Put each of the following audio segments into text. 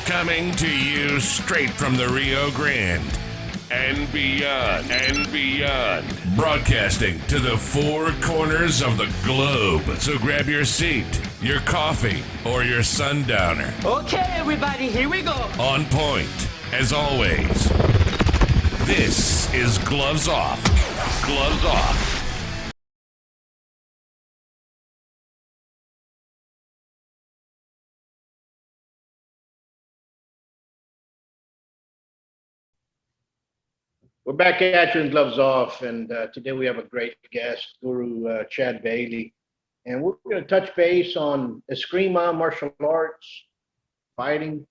Coming to you straight from the Rio Grande and beyond, broadcasting to the four corners of the globe. So grab your seat, your coffee, or your sundowner. Okay, everybody, here we go. On point, as always. This is Gloves Off. Gloves Off. We're back at you in Gloves Off, and today we have a great guest, Guro Chad Bailey, and we're going to touch base on Eskrima, martial arts, fighting.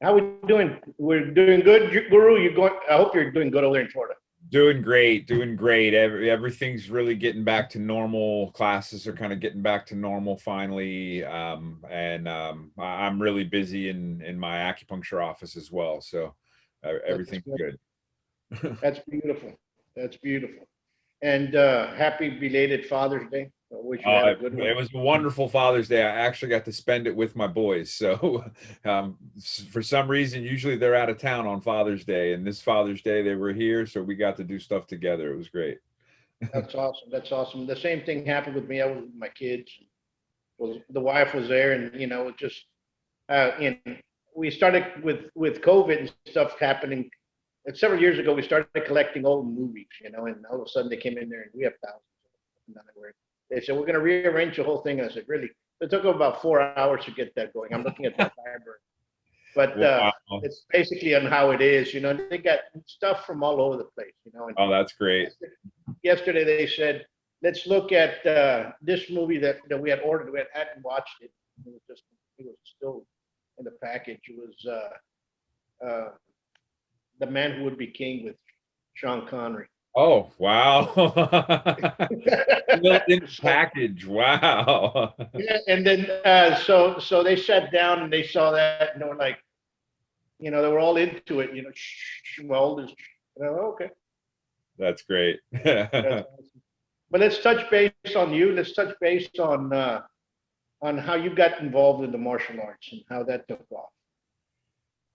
How we doing? We're doing good, Guro. You going? I hope you're doing good over there in Florida. Doing great. Everything's really getting back to normal. Classes are kind of getting back to normal finally, and I'm really busy in my acupuncture office as well. So everything's good. That's beautiful. That's beautiful. And happy belated Father's Day. I wish you had a good one. It was a wonderful Father's Day. I actually got to spend it with my boys. So for some reason, usually they're out of town on Father's Day. And this Father's Day, they were here. So we got to do stuff together. It was great. That's awesome. That's awesome. The same thing happened with me. I was with my kids. The wife was there. And, you know, it just, we started with COVID and stuff happening. And several years ago, we started collecting old movies, you know, and all of a sudden they came in there and we have thousands of them. They said, we're going to rearrange the whole thing. And I said, really? It took about 4 hours to get that going. I'm looking at the library. But wow. It's basically on how it is, you know, they got stuff from all over the place, you know. And oh, that's great. Yesterday they said, let's look at this movie that we had ordered. We hadn't watched it. It was still in the package. It was The Man Who Would Be King with Sean Connery. Oh, wow. Built-in package. Wow. Yeah, and then so they sat down and they saw that and they were like, you know, they were all into it, you know, okay. That's great. That's awesome. But let's touch base on you. Let's touch base on how you got involved in the martial arts and how that took off.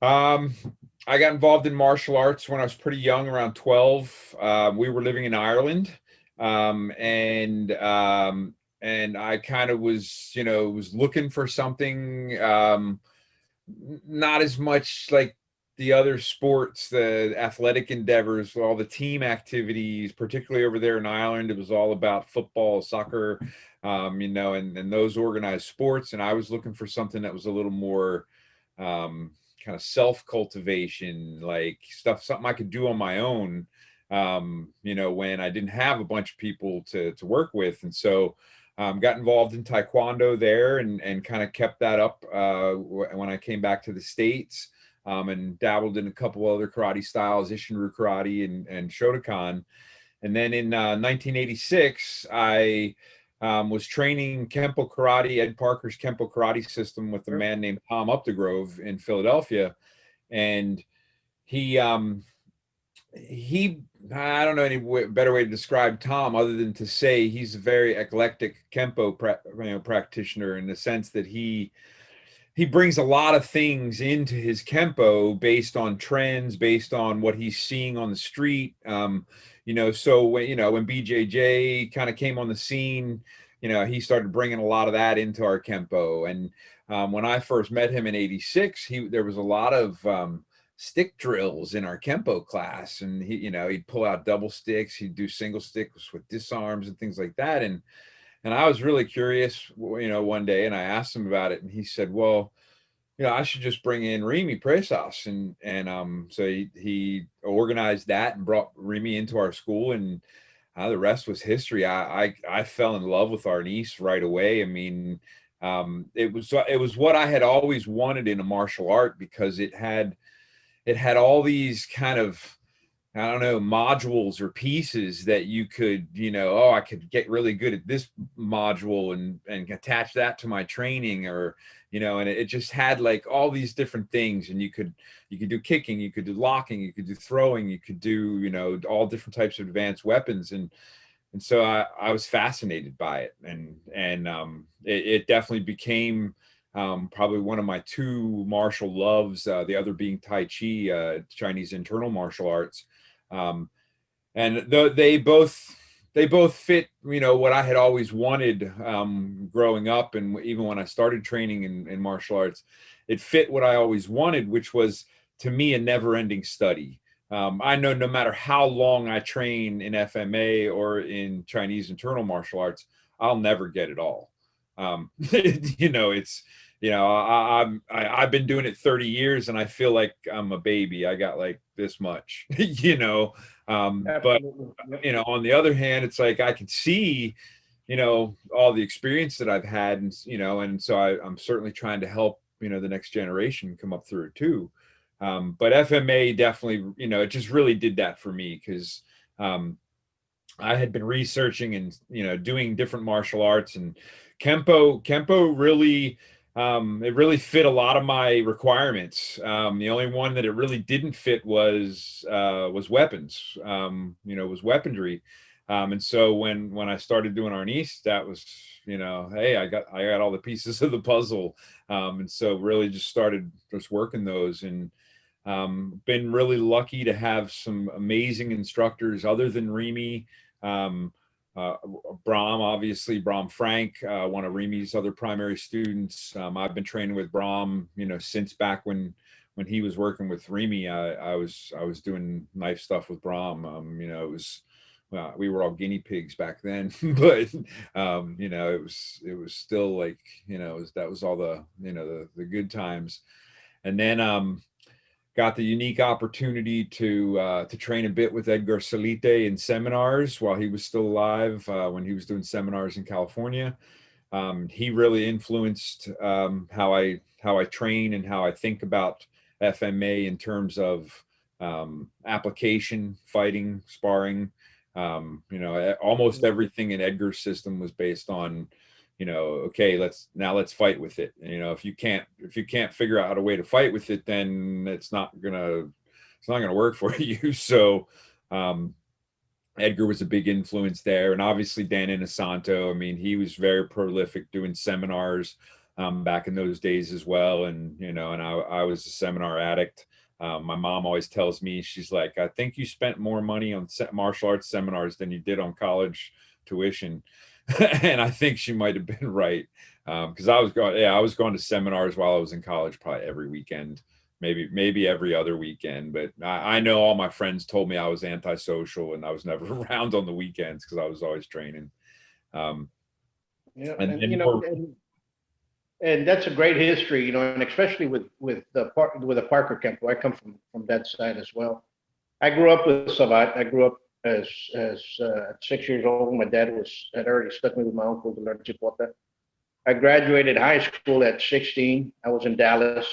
I got involved in martial arts when I was pretty young, around 12. We were living in Ireland, and I kind of was, you know, was looking for something, not as much like the other sports, the athletic endeavors, all the team activities, particularly over there in Ireland. It was all about football, soccer, you know, and those organized sports. And I was looking for something that was a little more, kind of self-cultivation, like something I could do on my own, you know, when I didn't have a bunch of people to work with. And so got involved in Taekwondo there and kind of kept that up when I came back to the States, and dabbled in a couple other karate styles, Isshin-ryu karate and Shotokan. And then in 1986, I was training Kempo karate, Ed Parker's Kempo karate system with a man named Tom Updegrove in Philadelphia. And he I don't know any better way to describe Tom other than to say he's a very eclectic Kempo practitioner, in the sense that he brings a lot of things into his Kempo based on trends, based on what he's seeing on the street. You know, so when BJJ kind of came on the scene, you know, he started bringing a lot of that into our Kempo. And when I first met him in '86, there was a lot of stick drills in our Kempo class, and he'd pull out double sticks, he'd do single sticks with disarms and things like that. And I was really curious, you know, one day, and I asked him about it, and he said, well, you know, I should just bring in Remy Presas. And so he organized that and brought Remy into our school, and the rest was history. I fell in love with Arnis right away. I mean, it was what I had always wanted in a martial art, because it had all these kind of, I don't know, modules or pieces that you could, you know, oh, I could get really good at this module and attach that to my training, or, you know, and it just had like all these different things. And you could do kicking, you could do locking, you could do throwing, you could do, you know, all different types of advanced weapons. And so I was fascinated by it. And it definitely became Probably one of my two martial loves, the other being Tai Chi, Chinese internal martial arts. And they both fit, what I had always wanted growing up, and even when I started training in martial arts, it fit what I always wanted, which was, to me, a never-ending study. I know no matter how long I train in FMA or in Chinese internal martial arts, I'll never get it all. It's, I've been doing it 30 years and I feel like I'm a baby. I got like this much, but on the other hand, it's like I can see, all the experience that I've had, and so I'm certainly trying to help, the next generation come up through it too. But FMA definitely, it just really did that for me, because I had been researching and, doing different martial arts, and Kempo really, it really fit a lot of my requirements. The only one that it really didn't fit was weapons, was weaponry. And so when I started doing Arnis, that was, hey, I got all the pieces of the puzzle. And so really just started just working those, and been really lucky to have some amazing instructors other than Remy. Bram, obviously, Bram Frank, one of Remy's other primary students. I've been training with Bram, since back when he was working with Remy. I was doing knife stuff with Bram. It was, we were all guinea pigs back then, but it was still like, that was all the the good times. And then got the unique opportunity to train a bit with Edgar Salite in seminars while he was still alive, when he was doing seminars in California. He really influenced how I train and how I think about FMA in terms of application, fighting, sparring. Almost everything in Edgar's system was based on, okay, let's fight with it. If you can't figure out a way to fight with it, then it's not gonna work for you. So Edgar was a big influence there, and obviously Dan Inosanto. I mean, he was very prolific doing seminars back in those days as well. And I was a seminar addict. My mom always tells me, she's like, I think you spent more money on martial arts seminars than you did on college tuition. And I think she might have been right, because I was going to seminars while I was in college, probably every weekend, maybe every other weekend. But I know all my friends told me I was antisocial and I was never around on the weekends because I was always training. And that's a great history, and especially with the Parker Kempo. I come from that side as well. I grew up with Savat. I grew up as 6 years old. My dad had already stuck me with my uncle to learn Chipota. I graduated high school at 16. I was in Dallas,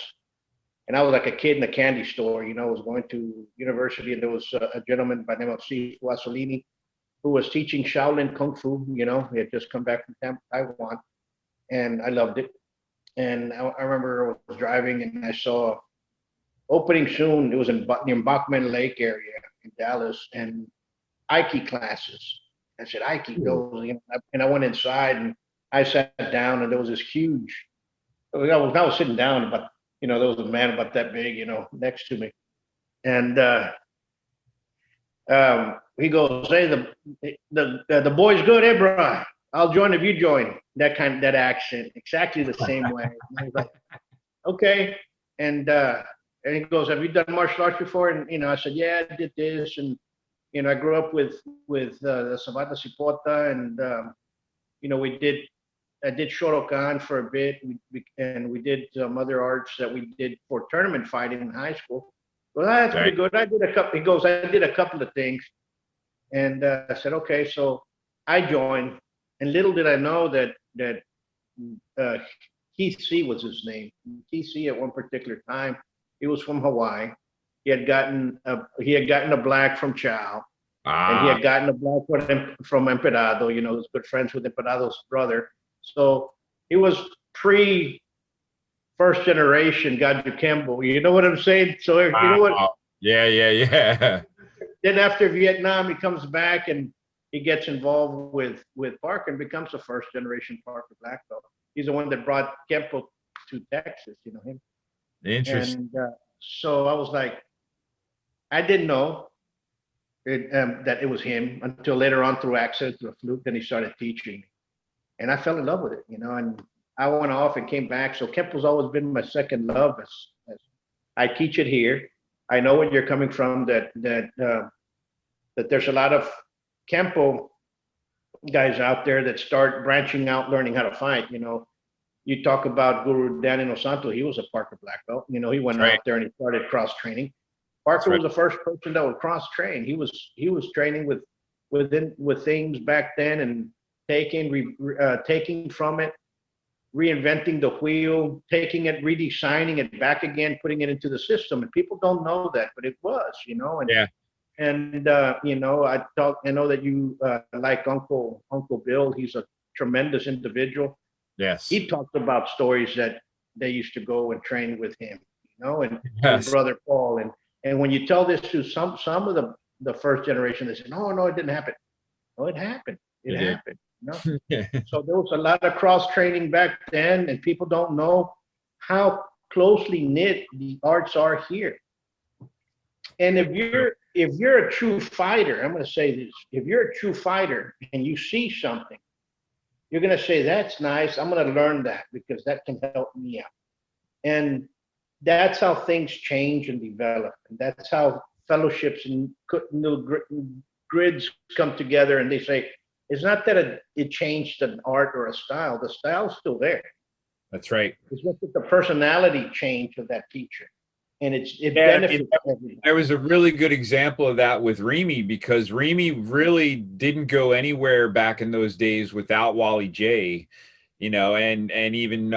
and I was like a kid in a candy store. I was going to university, and there was a gentleman by the name of C. Wasolini who was teaching Shaolin Kung Fu. He had just come back from Taiwan, and I loved it. And I remember I was driving, and I saw opening soon. It was near Bachman Lake area in Dallas, and Aiki classes. I said, Aiki, those, and I went inside and I sat down, and there was this huge, I was sitting down, but there was a man about that big, next to me. And he goes, hey, the boy's good, eh, bro? I'll join if you join. That accent, exactly the same way. And I was like, okay. And he goes, have you done martial arts before? And I said, yeah, I did this. And I grew up with the Sabata Sipota, and I did Shotokan for a bit, and we did some other arts that we did for tournament fighting in high school. Well, that's pretty good. I did a couple. He goes, I did a couple of things, and I said, okay. So I joined, and little did I know that Keith C was his name. Keith C at one particular time, he was from Hawaii. He had gotten a black from Chow, and he had gotten a black from Emperado. He was good friends with Emperado's brother. So he was first generation Gaju Kempo. You know what I'm saying? So you know what? Yeah. Then after Vietnam, he comes back and he gets involved with Parker and becomes a first generation Parker black belt. He's the one that brought Kempo to Texas, you know him. Interesting. And so I was like, I didn't know that it was him until later on through access to a fluke. Then he started teaching me, and I fell in love with it, you know. And I went off and came back. So Kempo's always been my second love. As I teach it here. I know where you're coming from. That there's a lot of Kempo guys out there that start branching out, learning how to fight. You know, you talk about Guru Daniel Santo. He was a Parker black belt. You know, he went out there and he started cross training. Parker was the first person that would cross train. He was training with things back then and taking from it, reinventing the wheel, taking it, redesigning it back again, putting it into the system. And people don't know that, but it was, you know. And Yeah. And you know, I know that you like Uncle Bill. He's a tremendous individual. Yes. He talked about stories that they used to go and train with him, you know, and Yes. his brother Paul. And when you tell this to some of the first generation, they say, no, it didn't happen. No, it happened. It happened. You know? Yeah. So there was a lot of cross training back then, and people don't know how closely knit the arts are here. And if you're a true fighter, I'm going to say this: if you're a true fighter and you see something, you're going to say, "That's nice. I'm going to learn that because that can help me out." And that's how things change and develop, and that's how fellowships and grids come together. And they say, it's not that it changed an art or a style. The style's still there. That's right. It's just that the personality change of that teacher. And it benefits everybody. There was a really good example of that with Remy, because Remy really didn't go anywhere back in those days without Wally J, you know, and even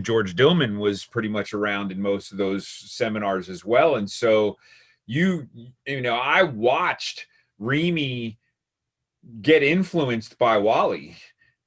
George Dillman was pretty much around in most of those seminars as well. And so you know, I watched Remy get influenced by Wally,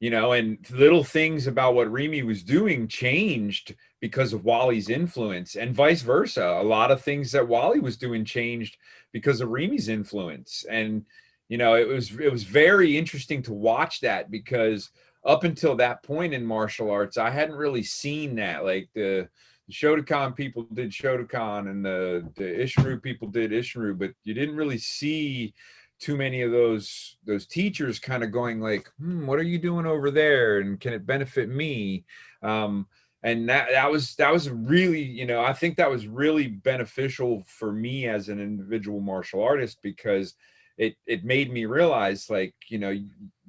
you know, and little things about what Remy was doing changed because of Wally's influence, and vice versa. A lot of things that Wally was doing changed because of Remy's influence. And, you know, it was very interesting to watch that, because up until that point in martial arts, I hadn't really seen that. Like the Shotokan people did Shotokan, and the Ishinryu people did Ishinryu, but you didn't really see too many of those teachers kind of going like, what are you doing over there? And can it benefit me? And that was really, you know, I think that was really beneficial for me as an individual martial artist, because it made me realize, like, you know,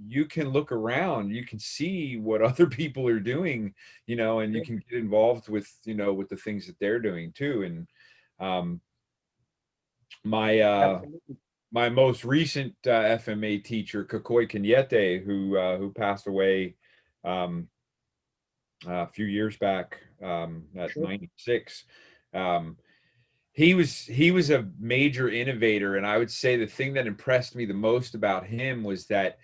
you can look around, you can see what other people are doing, you know, and you can get involved with, you know, with the things that they're doing too. And my most recent FMA teacher, Kakoi Kenyete, who passed away a few years back at 96. He was a major innovator, and I would say the thing that impressed me the most about him was that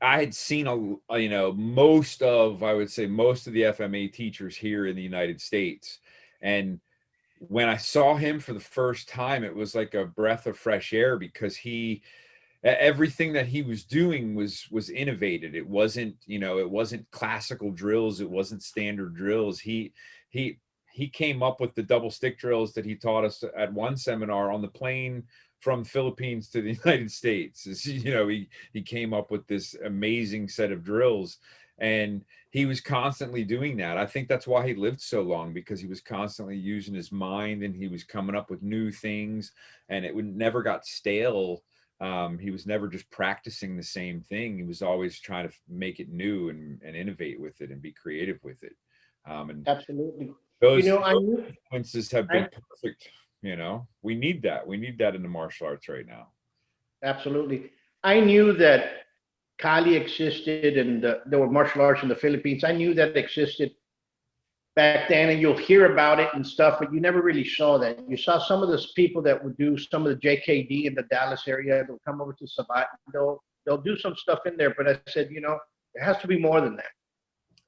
I had seen you know, most of the FMA teachers here in the United States, and when I saw him for the first time, it was like a breath of fresh air, because everything that he was doing was innovated. It wasn't, you know, it wasn't classical drills. It wasn't standard drills. He came up with the double stick drills that he taught us at one seminar on the plane from Philippines to the United States. You know, he came up with this amazing set of drills, and he was constantly doing that. I think that's why he lived so long, because he was constantly using his mind, and he was coming up with new things, and it never got stale. He was never just practicing the same thing. He was always trying to make it new and innovate with it and be creative with it. And absolutely. Those, you know, those influences have been perfect. You know, we need that. We need that in the martial arts right now. Absolutely. I knew that Kali existed, and there were martial arts in the Philippines. I knew that existed back then, and you'll hear about it and stuff, but you never really saw that. You saw some of those people that would do some of the JKD in the Dallas area. They'll come over to Sabat. They'll do some stuff in there. But I said, you know, there has to be more than that.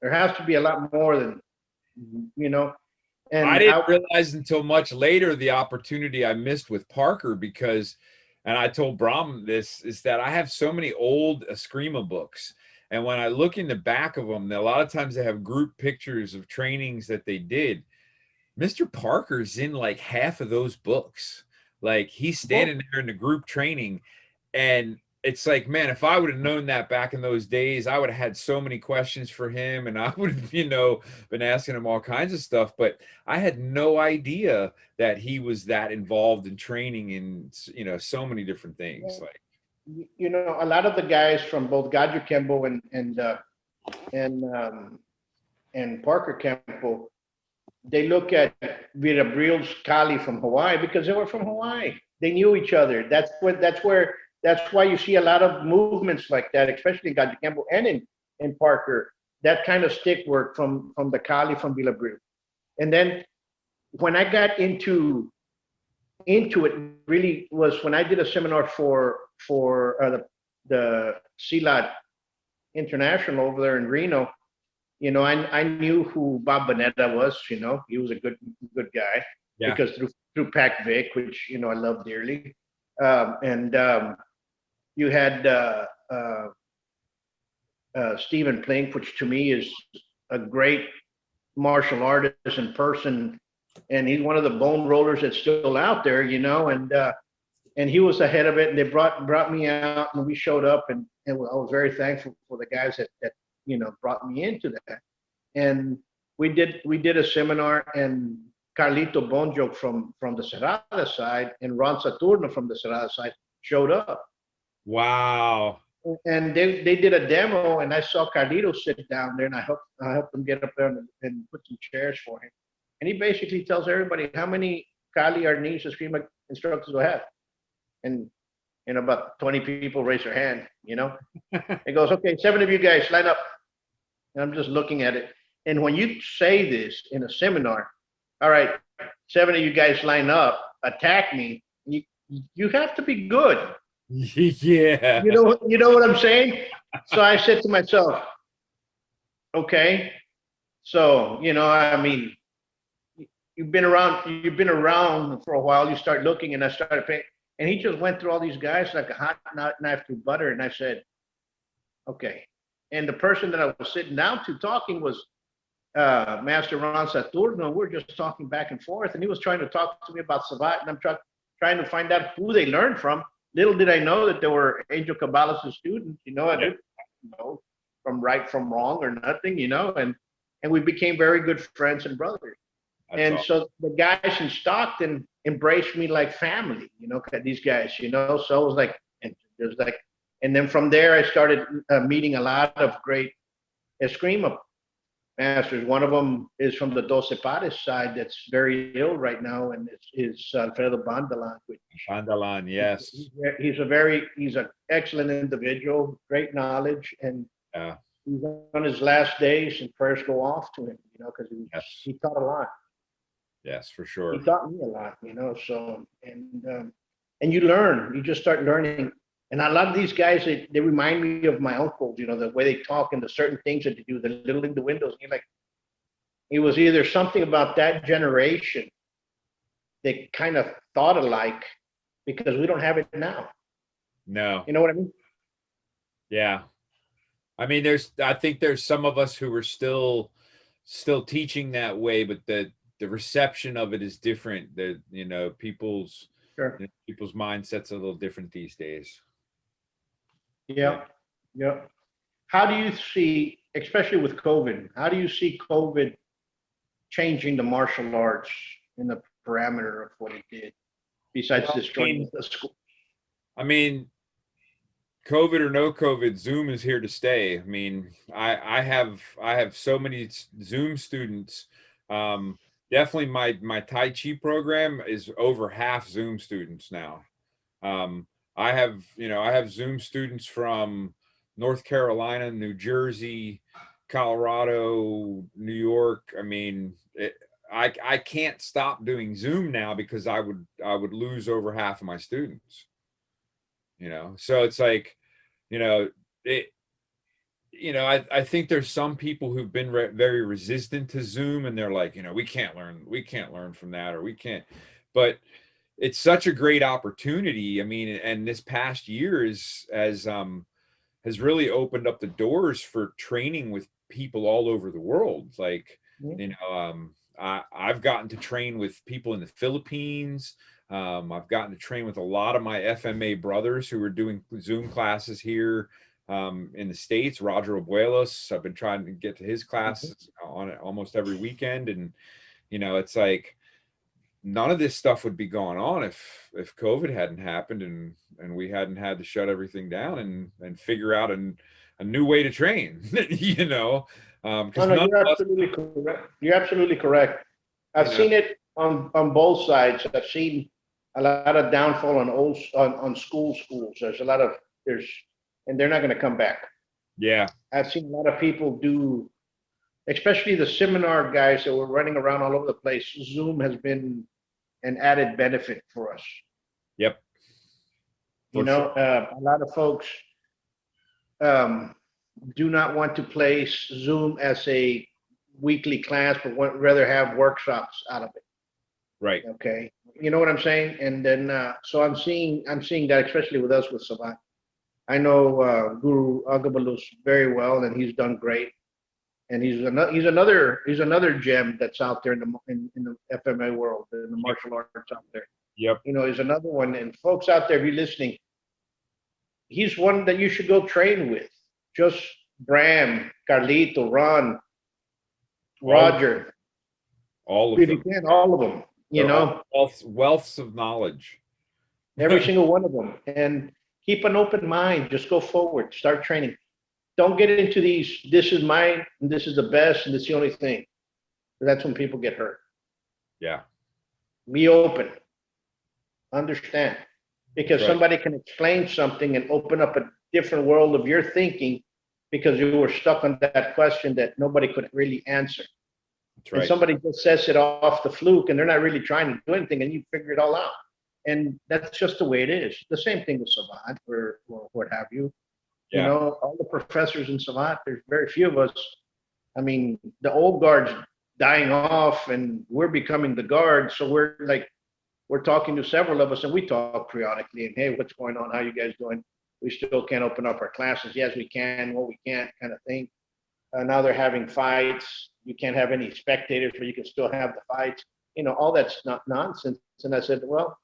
There has to be a lot more than, you know. And I didn't realize until much later the opportunity I missed with Parker, because, and I told Brahm this, is that I have so many old Eskrima books, And when I look in the back of them, a lot of times they have group pictures of trainings that they did. Mr. Parker's in like half of those books. Like he's standing there in the group training, and it's like, man, if I would have known that back in those days, I would have had so many questions for him, and I would have, been asking him all kinds of stuff. But I had no idea that he was that involved in training in, so many different things. Like, a lot of the guys from both Gajo Kempo and Parker Kempo, they look at Virabril's Kali from Hawaii because they were from Hawaii. They knew each other. That's why you see a lot of movements like that, especially in Gajo Kempo and in Parker. That kind of stick work from the Kali from Villabril. And then when I got into it, really was when I did a seminar for the CELAT International over there in Reno. I knew who Bob Bonetta was. He was a good guy, because through Pac Vic, which I love dearly, and you had Stephen Plink, which to me is a great martial artist in person, and he's one of the bone rollers that's still out there, and he was ahead of it, and they brought me out, and we showed up, and I was very thankful for the guys that brought me into that. And we did a seminar, and Carlito Bonjo from the Serrada side and Ron Saturno from the Serrada side showed up. Wow. And they did a demo, and I saw Carlito sit down there, and I helped him get up there and put some chairs for him. And he basically tells everybody how many Kali Arnis Eskrima instructors do I have. And about 20 people raise their hand, He goes, okay, 7 of you guys line up. And I'm just looking at it. And when you say this in a seminar, all right, 7 of you guys line up, attack me, you have to be good. Yeah. You know what I'm saying? So I said to myself, okay, so, you've been around for a while, you start looking, and I started paying. And he just went through all these guys like a hot knife through butter. And I said, okay. And the person that I was sitting down to talking was Master Ron Saturno. We're just talking back and forth. And he was trying to talk to me about Savat. And I'm trying to find out who they learned from. Little did I know that they were Angel Cabales' students, I didn't know from right from wrong or nothing, and we became very good friends and brothers. That's awesome. So the guys in Stockton embraced me like family, these guys, so it was like, and then from there I started meeting a lot of great Eskrima masters. One of them is from the Doce Pares side that's very ill right now, and it's Alfredo Bandalan. Bandalan, yes. He's an excellent individual, great knowledge, and he's on his last days, and prayers go off to him, because he taught a lot. Yes, for sure. He taught me a lot, so, and you learn, you just start learning. And a lot of these guys, they remind me of my uncles, the way they talk and the certain things that they do, the little innuendos. And you're like, it was either something about that generation that kind of thought alike, because we don't have it now. No. You know what I mean? Yeah. I mean, I think there's some of us who are still teaching that way, but the reception of it is different. People's mindsets are a little different these days. Yeah. How do you see, especially with COVID, how do you see COVID changing the martial arts in the parameter of what it did, besides destroying the school? I mean, COVID or no COVID, Zoom is here to stay. I mean, I have so many Zoom students. Definitely my Tai Chi program is over half Zoom students now. I have Zoom students from North Carolina, New Jersey, Colorado, New York. I mean, I can't stop doing Zoom now because I would lose over half of my students. So it's like, I think there's some people who've been very resistant to Zoom, and they're like, we can't learn from that, or we can't. But it's such a great opportunity. I mean, and this past year has has really opened up the doors for training with people all over the world. Like, you know, I've gotten to train with people in the Philippines. I've gotten to train with a lot of my FMA brothers who are doing Zoom classes here in the States. Roger Abuelos, I've been trying to get to his classes on it almost every weekend. And, you know, it's like, none of this stuff would be going on if COVID hadn't happened and we hadn't had to shut everything down and figure out a new way to train, you know, because No, you're absolutely correct. You're absolutely correct. I've seen it on both sides. I've seen a lot of downfall on schools. There's a lot of and they're not going to come back. Yeah. I've seen a lot of people do, especially the seminar guys that were running around all over the place. Zoom has been an added benefit for us. Yep. A lot of folks do not want to place Zoom as a weekly class, but rather have workshops out of it. Right. Okay. You know what I'm saying? And then, so I'm seeing that, especially with us with Savant. I know Guru Agabalus very well, and he's done great. And he's another gem that's out there in the FMA world, in the martial arts out there. Yep. You know, he's another one. And folks out there, if you're listening, he's one that you should go train with. Just Bram, Carlito, Ron, Roger. All of them. If you can, all of them. You know, wealths of knowledge. every single one of them. And keep an open mind. Just go forward. Start training. Don't get into these, this is mine, and this is the best, and this is the only thing. That's when people get hurt. Yeah. Be open. Understand. Because Right. somebody can explain something and open up a different world of your thinking because you were stuck on that question that nobody could really answer. That's right. And somebody just says it off the fluke and they're not really trying to do anything and you figure it all out. And that's just the way it is. The same thing with Savant or what have you. Yeah. You know, all the professors in Savant, there's very few of us. I mean, the old guard's dying off and we're becoming the guard. So we're talking to several of us and we talk periodically and, hey, what's going on? How you guys doing? We still can't open up our classes. Yes, we can. Well, we can't, kind of thing. Now they're having fights. You can't have any spectators, but you can still have the fights. You know, all that's not nonsense. And I said, well,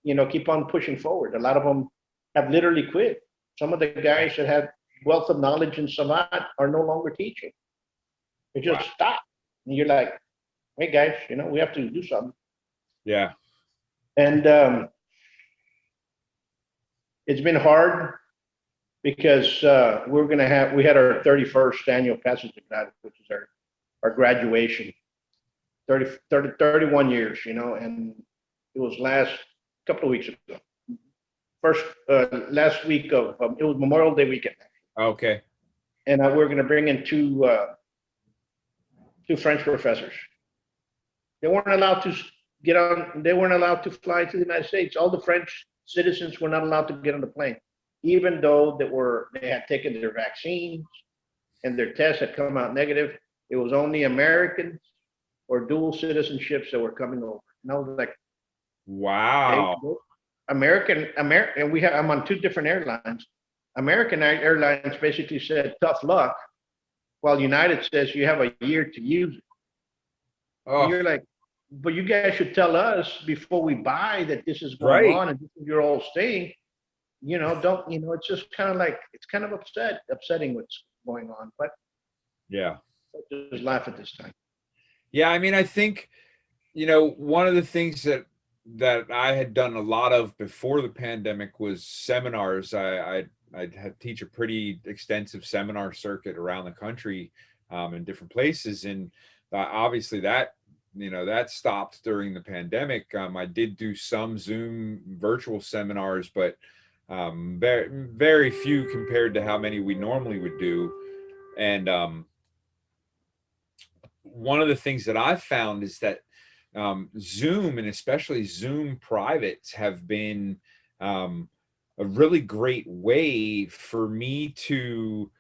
you know, keep on pushing forward. A lot of them have literally quit. Some of the guys that had wealth of knowledge in Savant are no longer teaching. They just stop. And you're like, hey guys, you know, we have to do something. Yeah. And it's been hard because we had our 31st annual Passage of God, which is our graduation, 31 years, you know, and it was last couple of weeks ago. Last week of, it was Memorial Day weekend. Okay. And we're going to bring in two French professors. They weren't allowed to they weren't allowed to fly to the United States. All the French citizens were not allowed to get on the plane, even though they had taken their vaccines and their tests had come out negative. It was only Americans or dual citizenships that were coming over. And I was like, wow. hey, American, and I'm on two different airlines. American Airlines basically said tough luck, while United says you have a year to use it. Oh. And you're like, but you guys should tell us before we buy that this is going on and this is your old staying. You know, it's just kind of like, it's kind of upsetting what's going on. But yeah, just laugh at this time. Yeah, I mean, I think, you know, one of the things that I had done a lot of before the pandemic was seminars. I teach a pretty extensive seminar circuit around the country in different places. And obviously that stopped during the pandemic. I did do some Zoom virtual seminars, but very, very few compared to how many we normally would do. And one of the things that I've found is that Zoom, and especially Zoom privates, have been a really great way for me to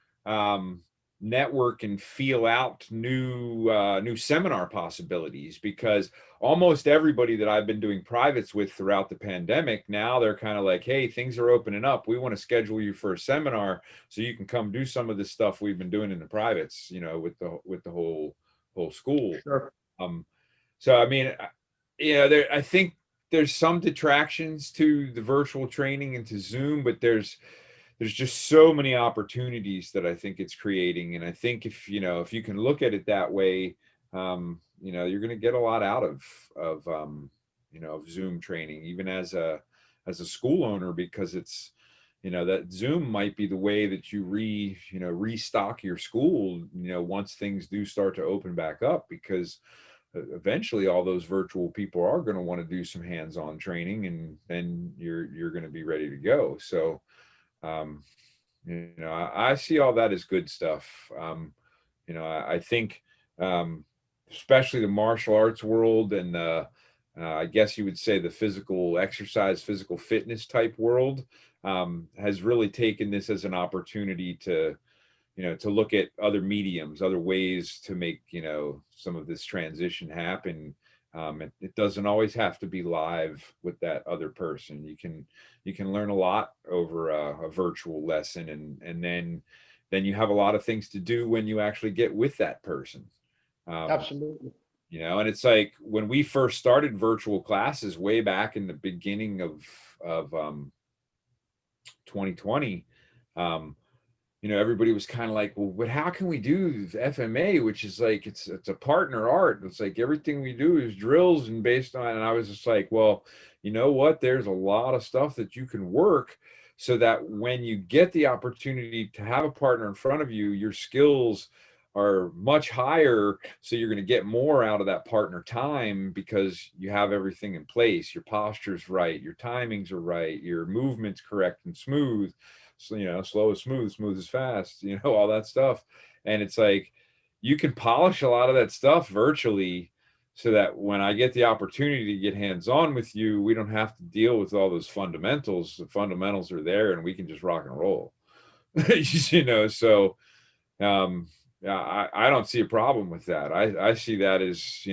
network and feel out new seminar possibilities, because almost everybody that I've been doing privates with throughout the pandemic, now they're kind of like, hey, things are opening up. We want to schedule you for a seminar so you can come do some of this stuff we've been doing in the privates, with the whole school. Sure. So I mean, I think there's some detractions to the virtual training and to Zoom, but there's just so many opportunities that I think it's creating. And I think if you can look at it that way, you're going to get a lot out of Zoom training, even as a school owner, because it's, that Zoom might be the way that you restock your school, once things do start to open back up, because eventually all those virtual people are going to want to do some hands-on training, and then you're going to be ready to go. So, I see all that as good stuff. I think, especially the martial arts world, and I guess you would say the physical exercise, physical fitness type world, has really taken this as an opportunity to look at other mediums, other ways to make, some of this transition happen. It doesn't always have to be live with that other person. You can learn a lot over a virtual lesson, and then you have a lot of things to do when you actually get with that person. Absolutely. And it's like when we first started virtual classes way back in the beginning of 2020, everybody was kind of like, well, but how can we do FMA, which is like, it's a partner art. It's like everything we do is drills and based on, and I was just like, well, you know what? There's a lot of stuff that you can work so that when you get the opportunity to have a partner in front of you, your skills are much higher. So you're going to get more out of that partner time because you have everything in place. Your posture's right. Your timings are right. Your movement's correct and smooth. So, slow is smooth, smooth is fast, all that stuff. And it's like, you can polish a lot of that stuff virtually so that when I get the opportunity to get hands-on with you, we don't have to deal with all those fundamentals. The fundamentals are there and we can just rock and roll. So yeah, I don't see a problem with that. I see that as,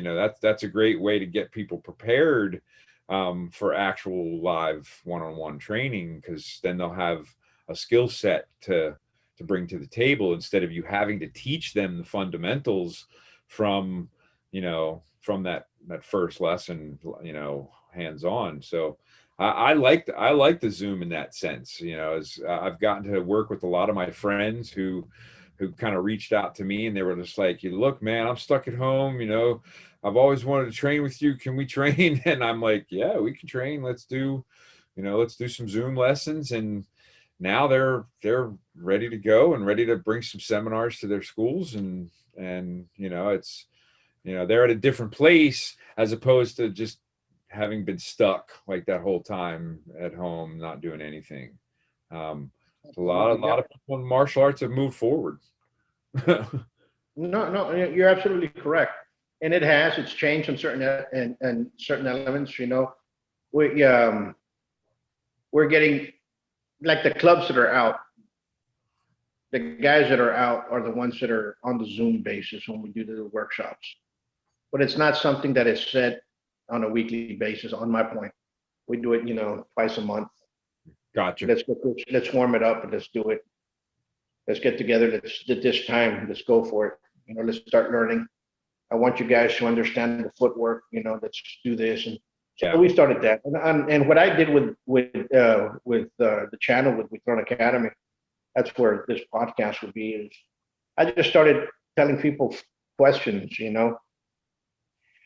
that's a great way to get people prepared for actual live one-on-one training, because then they'll have a skill set to bring to the table, instead of you having to teach them the fundamentals from that first lesson, hands-on. So I like the Zoom in that sense. As I've gotten to work with a lot of my friends who kind of reached out to me, and they were just like, look, man, I'm stuck at home, I've always wanted to train with you. Can we train? And I'm like, yeah, we can train. Let's do some Zoom lessons. And now they're ready to go and ready to bring some seminars to their schools. And it's, they're at a different place as opposed to just having been stuck like that whole time at home, not doing anything. A lot of people in martial arts have moved forward. No, you're absolutely correct. And it's changed in certain elements, we're getting, like, the clubs that are out, the guys that are out are the ones that are on the Zoom basis when we do the workshops. But it's not something that is set on a weekly basis, on my point. We do it, twice a month. Gotcha. Let's warm it up and let's do it. Let's get together. Let's at this time. Let's go for it. Let's start learning. I want you guys to understand the footwork. Let's do this. And so we started that. And what I did with the channel with Buitron Academy, that's where this podcast would be. Is I just started telling people questions.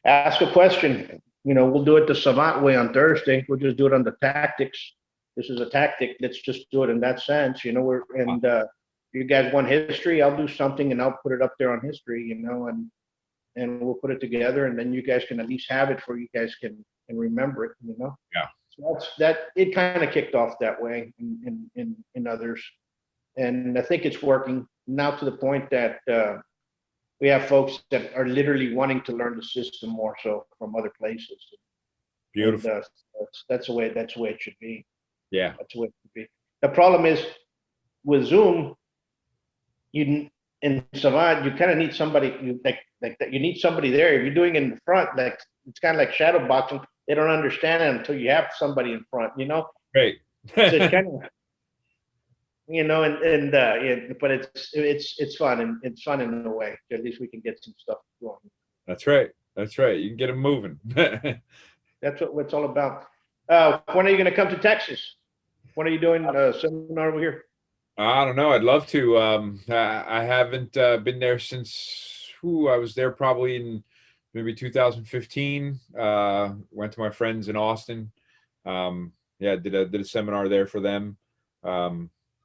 Ask a question. We'll do it the savant way on Thursday. We'll just do it on the tactics. This is a tactic. Let's just do it in that sense. You guys want history, I'll do something and I'll put it up there on history, and we'll put it together, and then you guys can at least have it for you guys can remember it, Yeah. So it kind of kicked off that way in others. And I think it's working now to the point that we have folks that are literally wanting to learn the system more so from other places. Beautiful. And, that's the way it should be. Yeah. That's the way it should be. The problem is with Zoom, in Savant, you kind of need somebody like that. You need somebody there. If you're doing it in the front, like it's kind of like shadow boxing. They don't understand it until you have somebody in front, you know. Right. So it's kind of, you know, yeah, but it's fun and it's fun in a way. At least we can get some stuff going. That's right. That's right. You can get them moving. That's what it's all about. When are you going to come to Texas? When are you doing a seminar over here? I don't know. I'd love to. I haven't been there since I was there probably in maybe 2015. Went to my friends in Austin. Yeah, did a seminar there for them.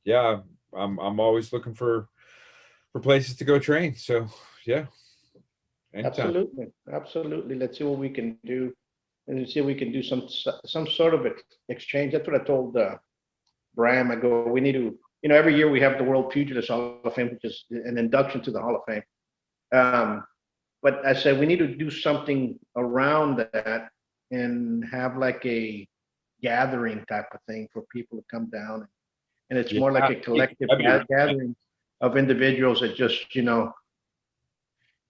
Yeah, I'm always looking for places to go train. So yeah, anytime. Absolutely. Let's see what we can do, and see if we can do some sort of exchange. That's what I told Bram. I go, we need to. You know, every year we have the World Pugilist Hall of Fame, which is an induction to the Hall of Fame. But I said we need to do something around that and have like a gathering type of thing for people to come down. And it's more like a collective gathering of individuals that just, you know,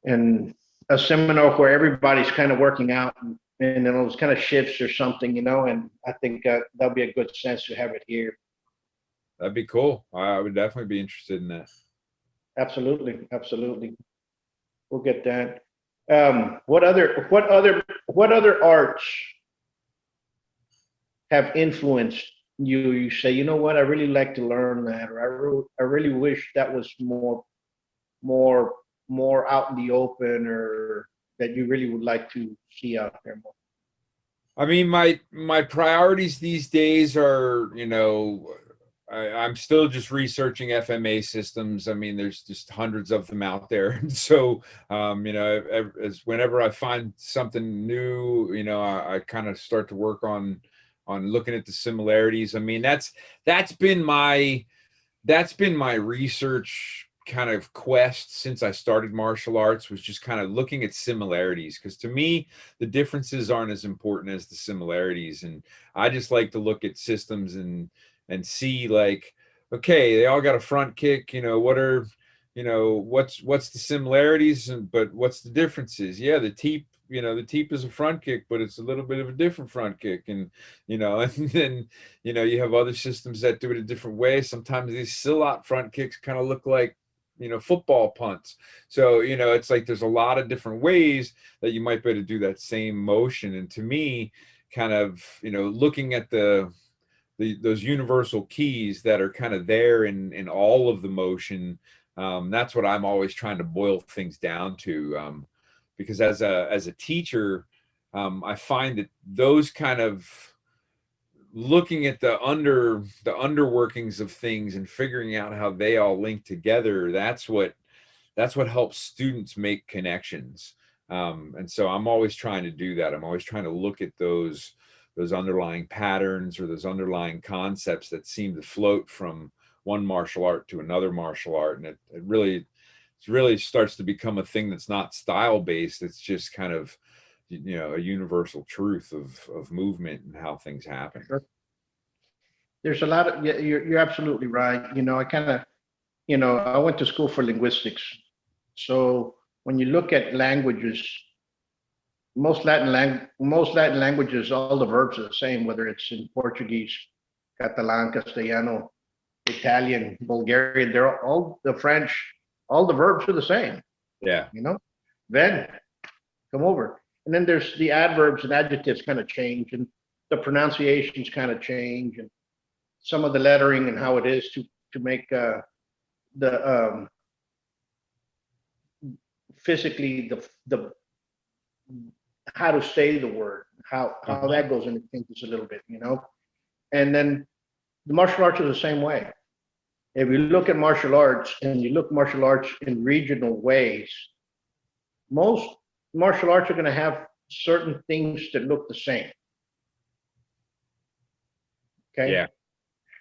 and a seminar where everybody's kind of working out and those kind of shifts or something, you know, and I think that'll be a good sense to have it here. That'd be cool. I would definitely be interested in that. Absolutely. We'll get that. What other arts have influenced you? You say, you know what, I really like to learn that, or I really wish that was more out in the open, or that you really would like to see out there more. I mean, my priorities these days are, you know, I'm still just researching FMA systems. I mean, there's just hundreds of them out there. And so, you know, as whenever I find something new, you know, I kind of start to work on looking at the similarities. I mean, that's been my research kind of quest since I started martial arts, was just kind of looking at similarities, because to me the differences aren't as important as the similarities. And I just like to look at systems and see, like, okay, they all got a front kick, you know, what's the similarities, but what's the differences? Yeah, the teep, you know, the teep is a front kick, but it's a little bit of a different front kick. And, you know, and then, you know, you have other systems that do it a different way. Sometimes these silat front kicks kind of look like, you know, football punts. So, you know, it's like there's a lot of different ways that you might be able to do that same motion. And to me, kind of, you know, looking at those universal keys that are kind of there in all of the motion, that's what I'm always trying to boil things down to, because as a teacher, I find that those kind of looking at the underworkings of things and figuring out how they all link together, that's what helps students make connections. And so I'm always trying to do that. I'm always trying to look at those underlying patterns or those underlying concepts that seem to float from one martial art to another martial art. And it really starts to become a thing that's not style based. It's just kind of, you know, a universal truth of movement and how things happen. Sure. There's a lot of, yeah, you're absolutely right. You know, I kind of, you know, I went to school for linguistics. So when you look at languages, most Latin languages, all the verbs are the same, whether it's in Portuguese, Catalan, Castellano, Italian, Bulgarian, they're all the French, all the verbs are the same. Yeah. You know, then come over. And then there's the adverbs and adjectives kind of change, and the pronunciations kind of change, and some of the lettering and how it is to make the physically the how to say the word, how that goes into things a little bit, you know. And then the martial arts are the same way. If you look at martial arts and you look martial arts in regional ways, most martial arts are going to have certain things that look the same. Okay. Yeah.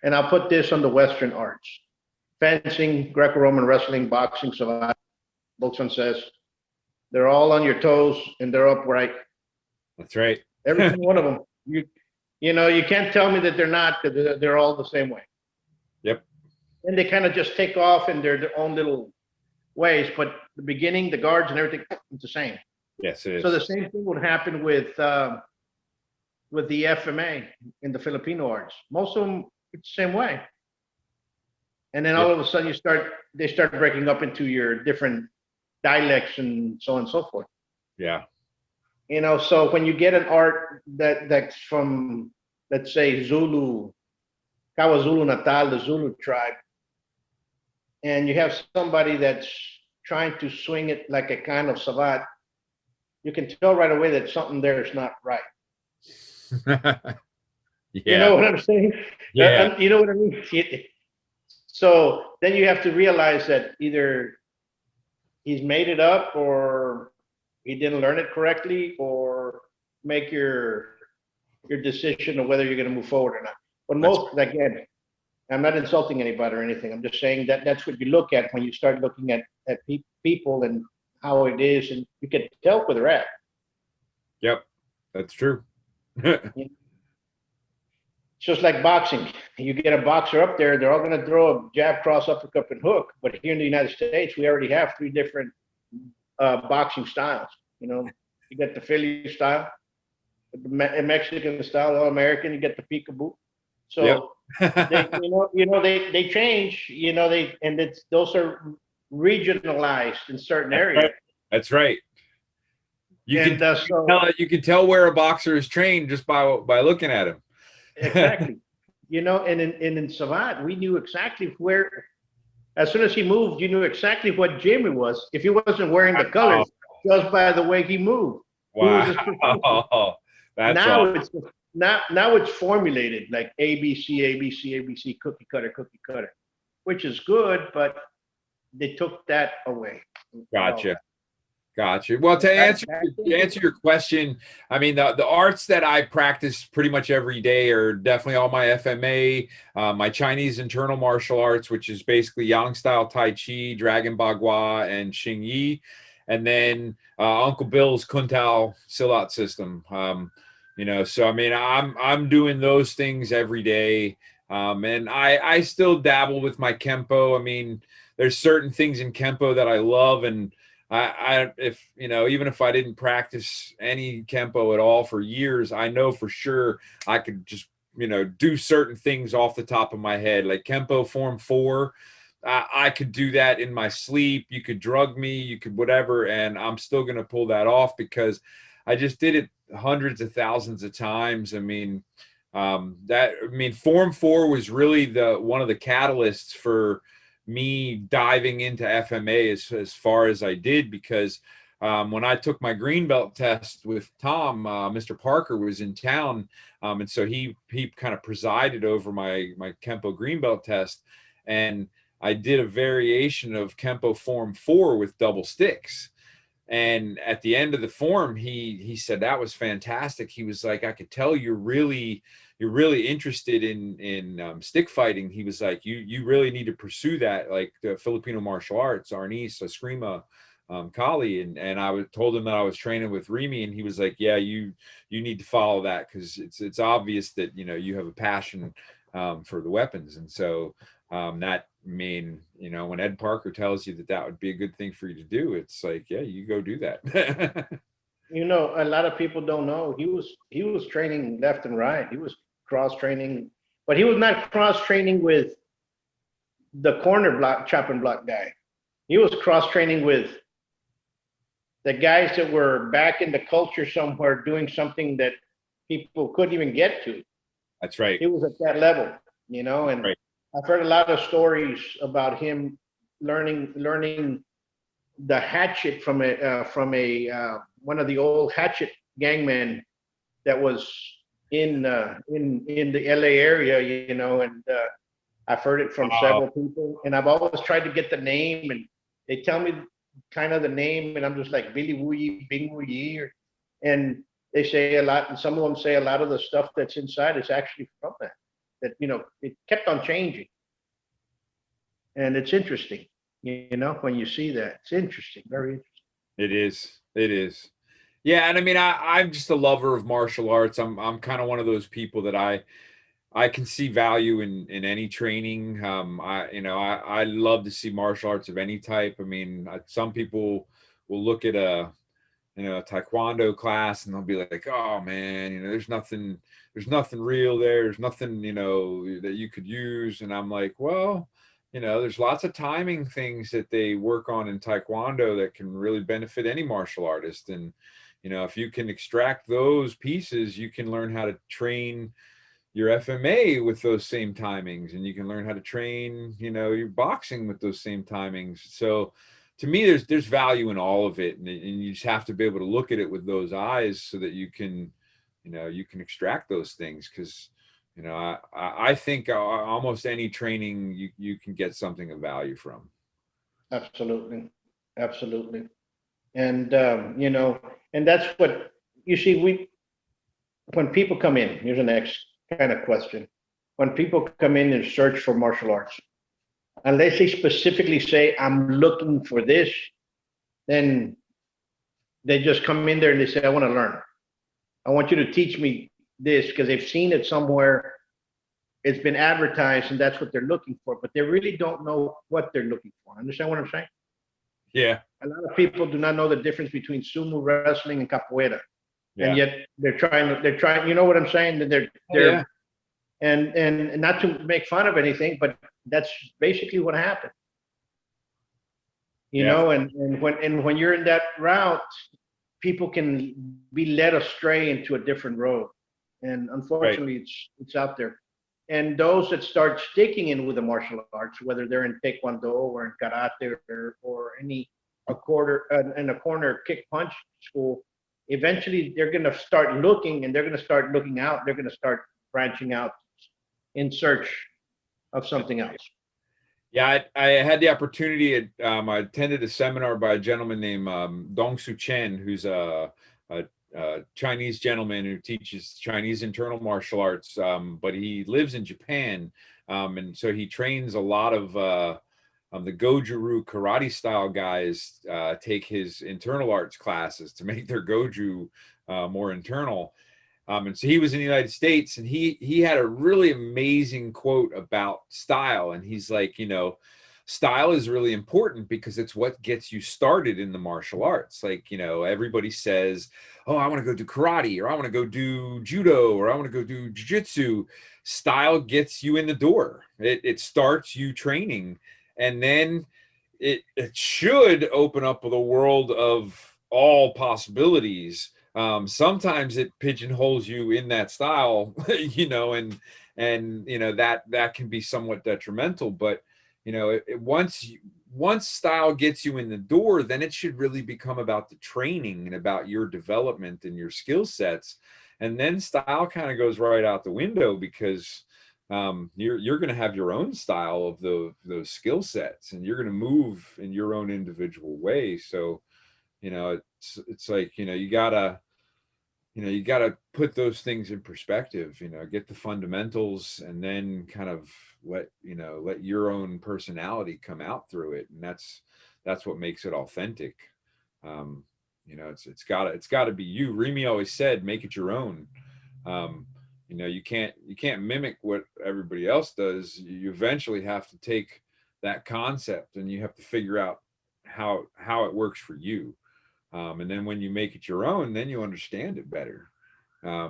And I'll put this on the Western arts: fencing, Greco-Roman wrestling, boxing, savate. Buitron says they're all on your toes and they're upright. That's right. Every single one of them. You know, you can't tell me that they're not, because they're all the same way. Yep. And they kind of just take off in their own little ways, but the beginning, the guards and everything, it's the same. Yes, it is. So the same thing would happen with the FMA in the Filipino arts. Most of them, it's the same way. And then all of a sudden they start breaking up into your different dialects and so on and so forth. Yeah. You know, so when you get an art that's from, let's say, Zulu, KwaZulu Natal, the Zulu tribe, and you have somebody that's trying to swing it like a kind of savat, you can tell right away that something there is not right. Yeah. You know what I'm saying? Yeah. You know what I mean? So then you have to realize that either he's made it up or he didn't learn it correctly, or make your decision of whether you're going to move forward or not. But most, again, I'm not insulting anybody or anything. I'm just saying that that's what you look at when you start looking at people and how it is, and you can tell where they're at. Yep, that's true. It's just like boxing. You get a boxer up there, they're all going to throw a jab, cross, uppercut, and hook. But here in the United States, we already have 3 different boxing styles. You know, you get the Philly style, the Mexican style, all American. You get the peekaboo. So they change. You know, those are regionalized in certain areas. That's right. You can tell where a boxer is trained just by looking at him. Exactly. You know, and in Savat, we knew exactly where. As soon as he moved, you knew exactly what gym it was. If he wasn't wearing the colors, just by the way he moved. Wow. Now it's formulated like ABC, ABC, ABC, cookie cutter, which is good, but they took that away. Gotcha. Well, to answer your question, I mean, the arts that I practice pretty much every day are definitely all my FMA, my Chinese internal martial arts, which is basically Yang style Tai Chi, Dragon Bagua, and Xing Yi, and then Uncle Bill's Kuntao Silat system. You know, so I mean, I'm doing those things every day, and I still dabble with my Kempo. I mean, there's certain things in Kempo that I love, and if you know, even if I didn't practice any Kempo at all for years, I know for sure I could just, you know, do certain things off the top of my head, like Kempo Form 4. I could do that in my sleep. You could drug me, you could whatever, and I'm still going to pull that off because I just did it hundreds of thousands of times. I mean, Form 4 was really one of the catalysts for me diving into FMA as far as I did, because when I took my green belt test with Tom, Mr. Parker was in town, and so he kind of presided over my Kempo green belt test, and I did a variation of Kempo Form 4 with double sticks. And at the end of the form, he said that was fantastic. He was like, I could tell you're really interested in stick fighting. He was like, you really need to pursue that, like the Filipino martial arts, Arnis, Eskrima, Kali. And I told him that I was training with Remy, and he was like, yeah, you need to follow that, because it's obvious that, you know, you have a passion for the weapons. And so that you know, when Ed Parker tells you that would be a good thing for you to do, it's like, yeah, you go do that. You know, a lot of people don't know he was training left and right. He was cross training, but he was not cross training with the corner block, chopping block guy. He was cross training with the guys that were back in the culture somewhere doing something that people couldn't even get to. That's right. He was at that level, you know, and right. I've heard a lot of stories about him learning the hatchet from one of the old hatchet gangmen that was in the LA area, you know, and I've heard it from several people, and I've always tried to get the name, and they tell me kind of the name, and I'm just like Billy Wu Yi, Bing Wu Yi, and they say a lot, and some of them say a lot of the stuff that's inside is actually from that, you know, it kept on changing. And it's interesting, you know, when you see that. It's interesting, very interesting. It is. Yeah, and I mean, I'm just a lover of martial arts. I'm kind of one of those people that I can see value in any training. I love to see martial arts of any type. I mean, some people will look at a taekwondo class and they'll be like, oh man, there's nothing real there. There's nothing, that you could use. And I'm like, well, there's lots of timing things that they work on in taekwondo that can really benefit any martial artist. And, if you can extract those pieces, you can learn how to train your FMA with those same timings, and you can learn how to train, your boxing with those same timings. So to me, there's value in all of it. And you just have to be able to look at it with those eyes so that you can extract those things. Cause I think almost any training you can get something of value from. Absolutely. Absolutely. And, and that's what you see, when people come in, here's the next kind of question. When people come in and search for martial arts, unless they specifically say, I'm looking for this, then they just come in there and they say, I want to learn. I want you to teach me this because they've seen it somewhere. It's been advertised and that's what they're looking for, but they really don't know what they're looking for. Understand what I'm saying? Yeah. A lot of people do not know the difference between sumo wrestling and capoeira. Yeah. And yet they're trying, you know what I'm saying? That they're Yeah. and not to make fun of anything, but that's basically what happened. And when you're in that route, people can be led astray into a different road. And unfortunately, Right. it's out there. And those that start sticking in with the martial arts, whether they're in taekwondo or in karate or a corner kick punch school, eventually they're going to start looking, and they're going to start looking out. They're going to start branching out in search of something else. Yeah, I had the opportunity. I attended a seminar by a gentleman named Dong Su Chen, who's a Chinese gentleman who teaches Chinese internal martial arts, but he lives in Japan, and so he trains a lot of the Goju karate style guys. Take his internal arts classes to make their Goju more internal. And so he was in the United States, and he had a really amazing quote about style. And he's like, style is really important because it's what gets you started in the martial arts. Like, everybody says, oh, I want to go do karate, or I want to go do judo, or I want to go do jiu-jitsu. Style gets you in the door. It starts you training. And then it should open up the world of all possibilities. Sometimes it pigeonholes you in that style, and that can be somewhat detrimental. But once style gets you in the door, then it should really become about the training and about your development and your skill sets. And then style kind of goes right out the window because you're going to have your own style of those skill sets, and you're going to move in your own individual way. So, it's like, you gotta put those things in perspective, get the fundamentals, and then kind of let your own personality come out through it. And that's what makes it authentic. It's gotta be you. Remy always said, make it your own. You can't mimic what everybody else does. You eventually have to take that concept and you have to figure out how it works for you. And then when you make it your own, then you understand it better. I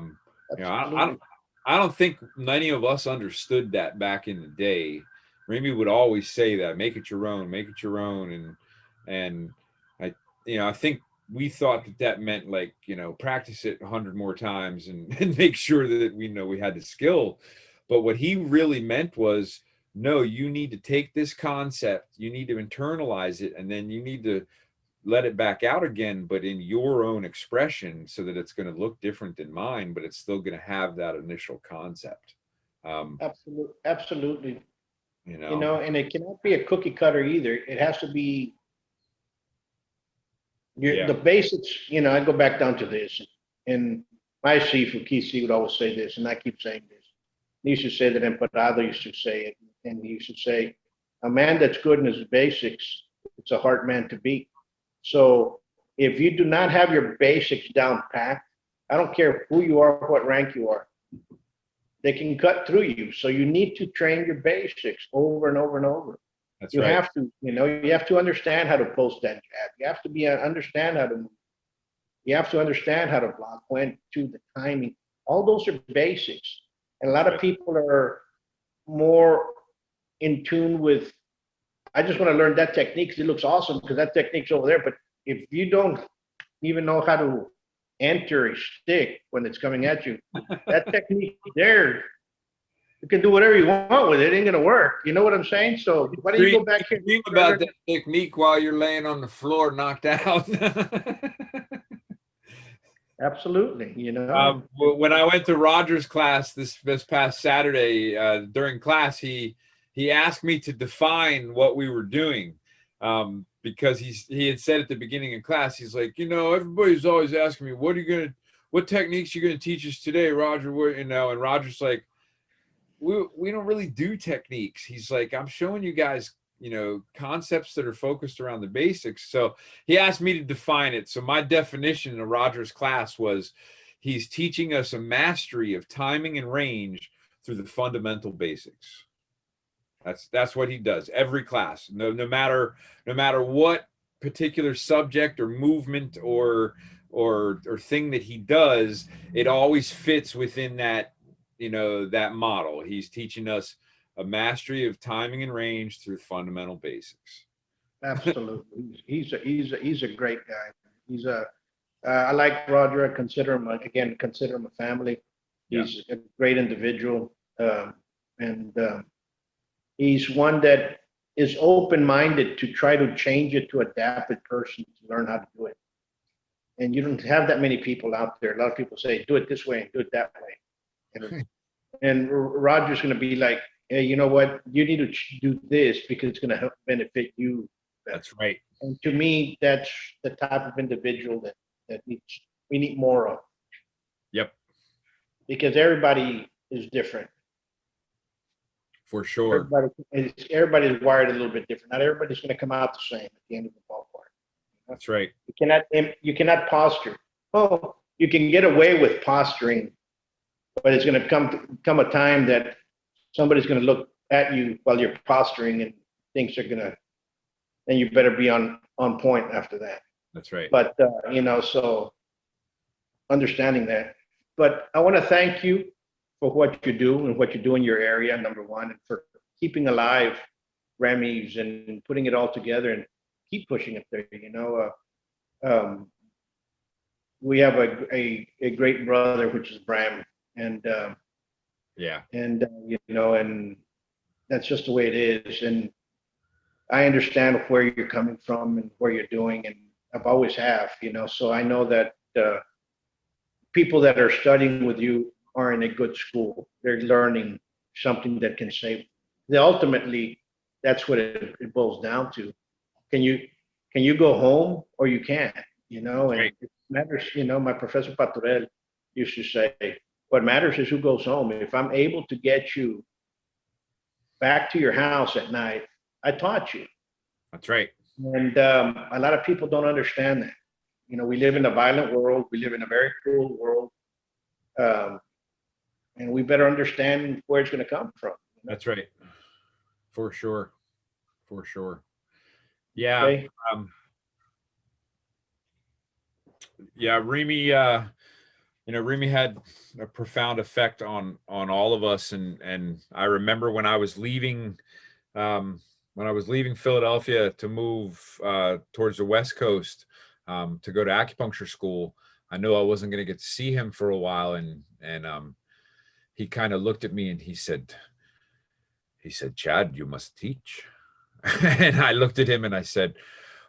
don't think many of us understood that back in the day. Remy would always say that, make it your own, and I think we thought that meant like, practice it 100 more times and make sure that we had the skill. But what he really meant was, no, you need to take this concept, you need to internalize it, and then you need to let it back out again, but in your own expression, so that it's going to look different than mine, but it's still going to have that initial concept. Absolutely. And it cannot be a cookie cutter either. It has to be the basics. I go back down to this, and my Sifu, Keith C, would always say this, and I keep saying this. He used to say that Emperado used to say it, and he used to say, a man that's good in his basics, it's a hard man to beat. So if you do not have your basics down pat, I don't care who you are, what rank you are, they can cut through you. So you need to train your basics over and over and over. That's You right. have to, you have to understand how to post that jab. You have to understand how to move. You have to understand how to block, when to, the timing. All those are basics. And a lot of people are more in tune with, I just want to learn that technique because it looks awesome because that technique's over there. But if you don't even know how to enter a stick when it's coming at you, that technique there, you can do whatever you want with it. It ain't gonna work. You know what I'm saying? So why don't you go back here? Dream about that technique while you're laying on the floor, knocked out. Absolutely. When I went to Roger's class this past Saturday, during class, he asked me to define what we were doing, because he had said at the beginning of class, he's like, everybody's always asking me, what techniques you gonna teach us today, Roger? And Roger's like, we don't really do techniques. He's like, I'm showing you guys, concepts that are focused around the basics. So he asked me to define it. So my definition of Roger's class was, he's teaching us a mastery of timing and range through the fundamental basics. That's what he does every class. No matter what particular subject or movement or thing that he does, it always fits within that, that model. He's teaching us a mastery of timing and range through fundamental basics. Absolutely. He's a great guy. I like Roger. I consider him a family. He's a great individual. And he's one that is open-minded to try to change it, to adapt a person to learn how to do it. And you don't have that many people out there. A lot of people say, do it this way and do it that way. And Roger's going to be like, hey, you know what? You need to do this because it's going to help benefit you. That's right. And to me, that's the type of individual that we need more of. Yep. Because everybody is different. For sure. Everybody's wired a little bit different. Not everybody's going to come out the same at the end of the ballpark. That's right. You cannot posture. Oh, you can get away with posturing, but it's going to come a time that somebody's going to look at you while you're posturing and things are going to, then you better be on point after that. That's right. But, so understanding that. But I want to thank you for what you do and what you do in your area, number one, and for keeping alive Remy's and putting it all together and keep pushing it there. We have a great brother, which is Bram, and and that's just the way it is. And I understand where you're coming from and where you're doing, and I've always have, so I know that people that are studying with you are in a good school. They're learning something that can save. Ultimately, that's what it boils down to. Can you go home or you can't? And right. It matters. My Professor Buitrón used to say, what matters is who goes home. If I'm able to get you back to your house at night, I taught you. That's right. And a lot of people don't understand that. We live in a violent world. We live in a very cruel world. And we better understand where it's going to come from. That's right. For sure. For sure. Yeah. Okay. Remy, Remy had a profound effect on all of us. And I remember when I was leaving Philadelphia to move towards the West Coast, to go to acupuncture school, I knew I wasn't going to get to see him for a while. And he kind of looked at me and he said, Chad, you must teach. And I looked at him and I said,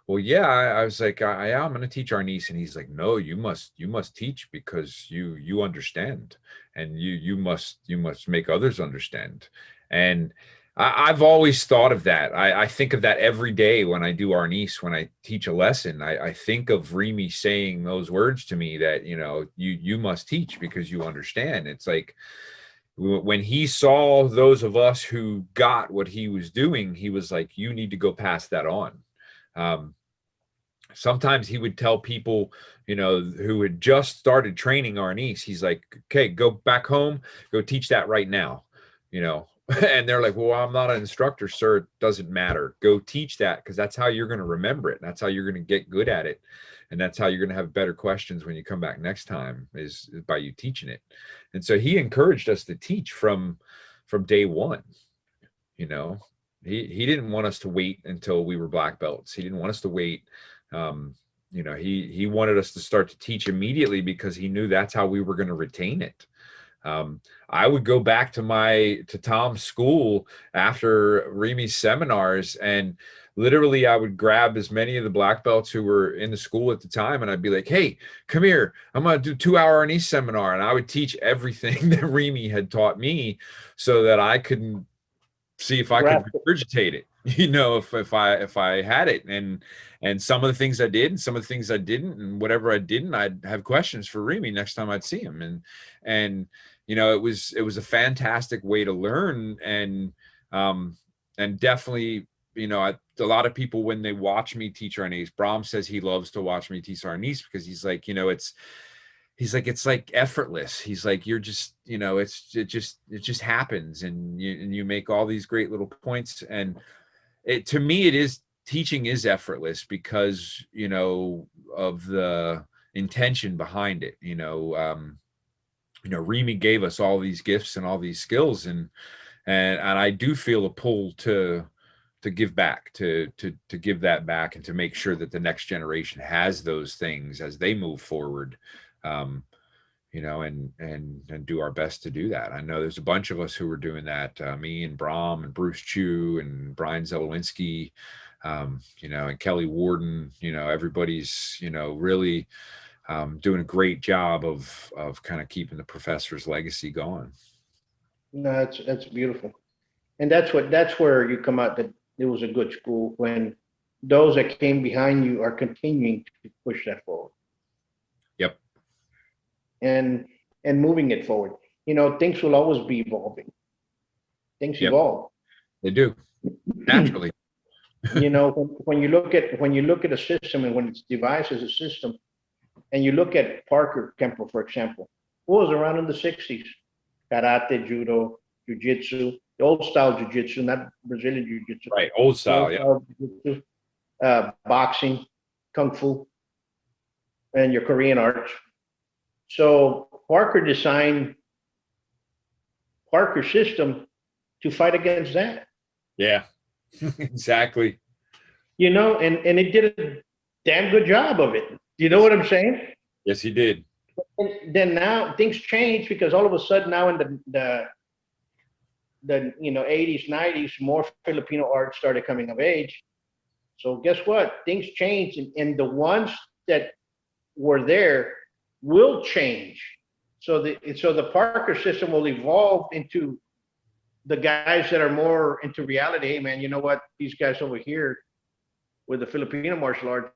well, yeah, I was like, I'm going to teach Arnis. And he's like, no, you must teach because you understand, and you must make others understand. And I've always thought of that. I think of that every day when I do Arnis, when I teach a lesson. I think of Remy saying those words to me that, you must teach because you understand. It's like when he saw those of us who got what he was doing, he was like, you need to go pass that on. sometimes he would tell people, you know, who had just started training Arnis, he's like, okay, go back home, go teach that right now, you know. And they're like, well, I'm not an instructor, sir. It doesn't matter. Go teach that, because that's how you're going to remember it. And that's how you're going to get good at it. And that's how you're going to have better questions when you come back next time, is by you teaching it. And so he encouraged us to teach from day one. You know, he didn't want us to wait until we were black belts. He didn't want us to wait. You know, he wanted us to start to teach immediately, because he knew that's how we were going to retain it. I would go back to Tom's school after Remy's seminars, and literally I would grab as many of the black belts who were in the school at the time, and I'd be like, hey, come here, I'm going to do 2-hour Arnis seminar. And I would teach everything that Remy had taught me, so that I could see if I could regurgitate it, you know, if I had it. And some of the things I did, and some of the things I didn't, and whatever I didn't, I'd have questions for Remy next time I'd see him. And you know, it was a fantastic way to learn. And definitely, you know, a lot of people, when they watch me teach Arnis, Bram says he loves to watch me teach Arnis, because he's like, you know, it's like effortless. He's like, you're just, you know, it just happens, and you make all these great little points. And to me, teaching is effortless, because, you know, of the intention behind it. You know, Remy gave us all these gifts and all these skills, and I do feel a pull to give back, to give that back, and to make sure that the next generation has those things as they move forward. You know, and do our best to do that. I know there's a bunch of us who were doing that. Me and Bram and Bruce Chu and Brian Zelowinski, you know, and Kelly Warden. You know, everybody's, you know, really doing a great job of kind of keeping the professor's legacy going. No, that's beautiful, and that's where you come out that it was a good school, when those that came behind you are continuing to push that forward. Yep. And moving it forward. You know, things will always be evolving. Things evolve. They do, naturally. You know, when you look at a system, and when it's devised as a system, and you look at Parker Kempo, for example, what was around in the 60s? Karate, judo, jiu-jitsu, the old style jiu-jitsu, not Brazilian jiu-jitsu. Right, old style, yeah. Boxing, kung fu, and your Korean arts. So Parker designed Parker's system to fight against that. Yeah, exactly. You know, and it did a damn good job of it. You know what I'm saying? Yes, he did. And then now things change, because all of a sudden now in the you know 80s, 90s, more Filipino art started coming of age. So guess what? Things changed, and the ones that were there will change. So the Parker system will evolve into the guys that are more into reality. Hey man, you know what? These guys over here with the Filipino martial arts,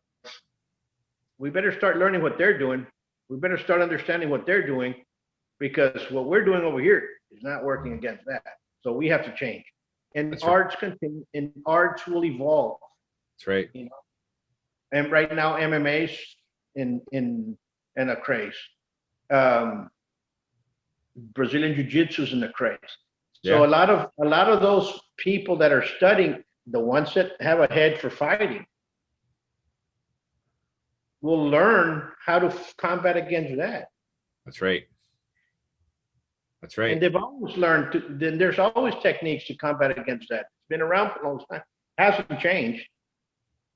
we better start learning what they're doing. We better start understanding what they're doing, because what we're doing over here is not working against that. So we have to change. And That's arts continue, and arts will evolve. That's right. You know, and right now MMA's in a craze. Brazilian Jiu-Jitsu's in the craze. So Yeah. a lot of those people that are studying, the ones that have a head for fighting, will learn how to combat against that. That's right. That's right. And they've always learned then there's always techniques to combat against that. It's been around for a long time. Hasn't changed.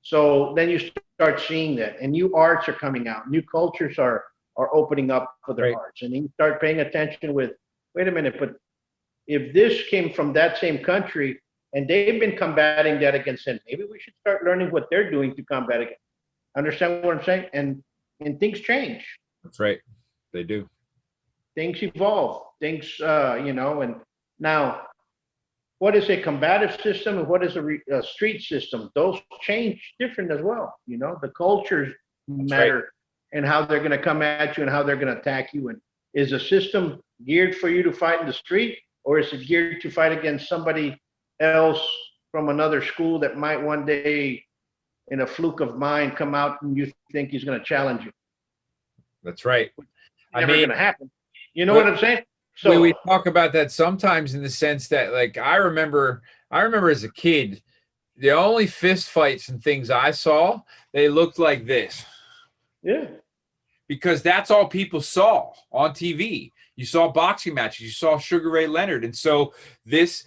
So then you start seeing that, and new arts are coming out. New cultures are opening up for their arts. And you start paying attention with, wait a minute, but if this came from that same country and they've been combating that against it, maybe we should start learning what they're doing to combat it. Understand what I'm saying? And things change. That's right. They do. Things evolve. Things, you know, and now what is a combative system and what is a street system? Those change different as well. You know, the cultures matter and how they're going to come at you and how they're going to attack you. And is a system geared for you to fight in the street, or is it geared to fight against somebody else from another school that might one day in a fluke of mind come out and you think he's going to challenge you. That's right. Never going to happen. You know what I'm saying? So we talk about that sometimes in the sense that, like, I remember as a kid, the only fist fights and things I saw, they looked like this. Yeah. Because that's all people saw on TV. You saw boxing matches, you saw Sugar Ray Leonard. And so this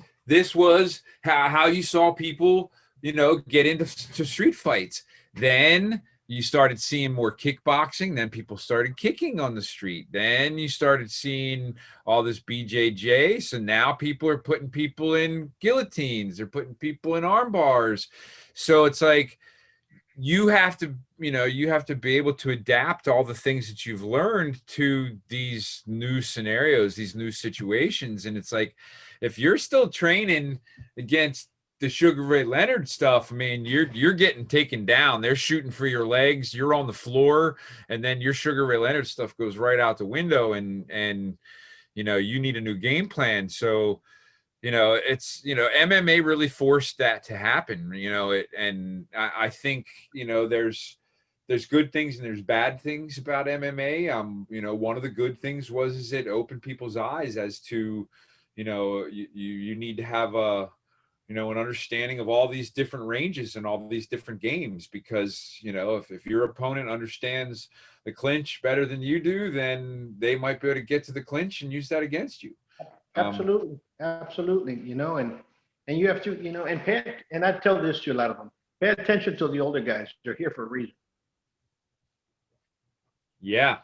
was how you saw people, get into street fights. Then you started seeing more kickboxing. Then people started kicking on the street. Then you started seeing all this BJJ. So now people are putting people in guillotines. They're putting people in arm bars. So it's like, you have to be able to adapt all the things that you've learned to these new scenarios, these new situations. And it's like, if you're still training against the Sugar Ray Leonard stuff, I mean, you're getting taken down. They're shooting for your legs. You're on the floor, and then your Sugar Ray Leonard stuff goes right out the window, and you need a new game plan. So, it's, MMA really forced that to happen, and I think, there's good things and there's bad things about MMA. One of the good things is it opened people's eyes as to, you need to have an understanding of all these different ranges and all these different games, because, if your opponent understands the clinch better than you do, then they might be able to get to the clinch and use that against you. Absolutely. And you have to, and I tell this to a lot of them, pay attention to the older guys. They're here for a reason. Yeah.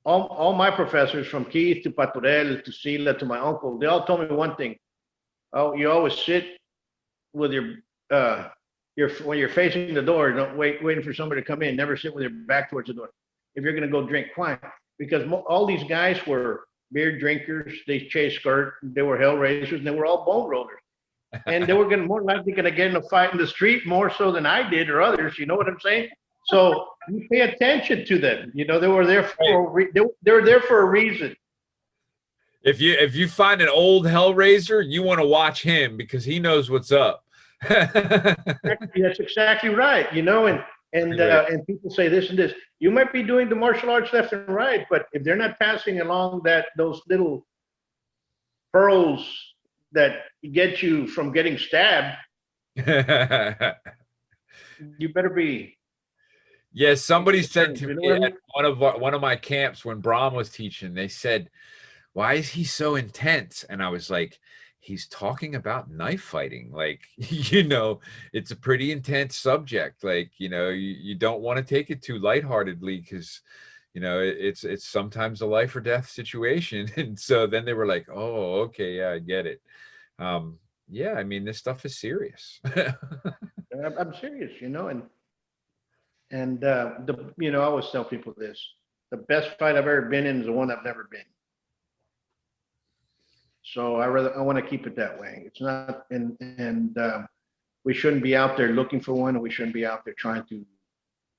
All my professors, from Keith to Paturel to Sila to my uncle, they all told me one thing. Oh, you always sit with your when you're facing the door, don't waiting for somebody to come in. Never sit with your back towards the door. If you're going to go drink, fine. Because all these guys were beer drinkers, they chased skirt, they were hell raisers, and they were all bone rollers. And they were more likely going to get in a fight in the street more so than I did or others. You know what I'm saying? So you pay attention to them. They were there for they were there for a reason. If you find an old hellraiser, you want to watch him because he knows what's up. That's exactly right. And people say this and this. You might be doing the martial arts left and right, but if they're not passing along those little pearls that get you from getting stabbed, you better be. Yes, somebody said to me at one of my camps when Brahm was teaching, they said, "Why is he so intense?" And I was like, he's talking about knife fighting. Like, it's a pretty intense subject. Like, you don't want to take it too lightheartedly because, it's sometimes a life or death situation. And so then they were like, oh, okay, yeah, I get it. Yeah, I mean, this stuff is serious. I'm serious, and I always tell people this: the best fight I've ever been in is the one I've never been. So I want to keep it that way. It's not, and we shouldn't be out there looking for one, and we shouldn't be out there trying to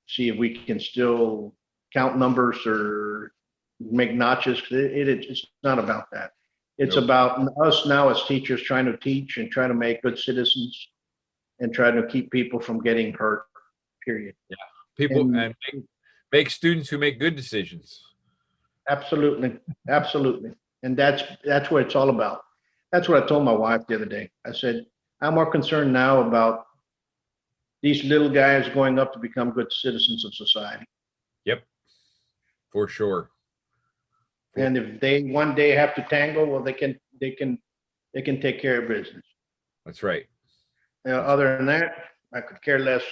see if we can still count numbers or make notches. It's not about that. It's about us now as teachers trying to teach and trying to make good citizens and trying to keep people from getting hurt, period. Yeah. People and make students who make good decisions. Absolutely. And that's what it's all about. That's what I told my wife the other day. I said, I'm more concerned now about these little guys going up to become good citizens of society. Yep, for sure. And if they one day have to tangle, well, they can take care of business. That's right. Other than that, I could care less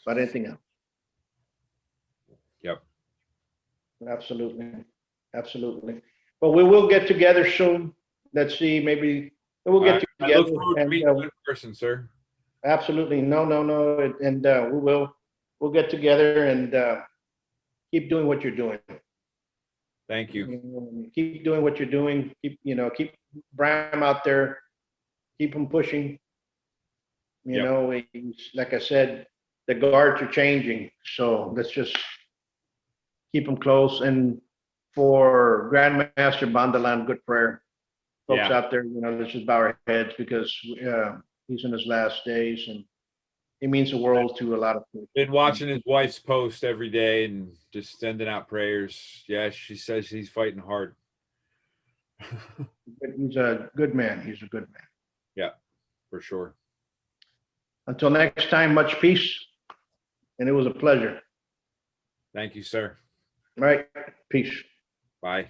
about anything else. Yep. Absolutely. But we will get together soon. Let's see, maybe we'll get together. I look forward to meeting you in person, sir. Absolutely. No. And we'll get together and keep doing what you're doing. Thank you. Keep doing what you're doing. Keep Bram out there. Keep him pushing. Like I said, the guards are changing. So let's just keep them close. And for Grandmaster Bandalan, good prayer. Folks out there, let's just bow our heads because He's in his last days, and he means the world to a lot of people. Been watching his wife's post every day and just sending out prayers. Yeah, she says he's fighting hard. He's a good man. He's a good man. Yeah, for sure. Until next time, much peace, and it was a pleasure. Thank you, sir. All right, peace. Bye.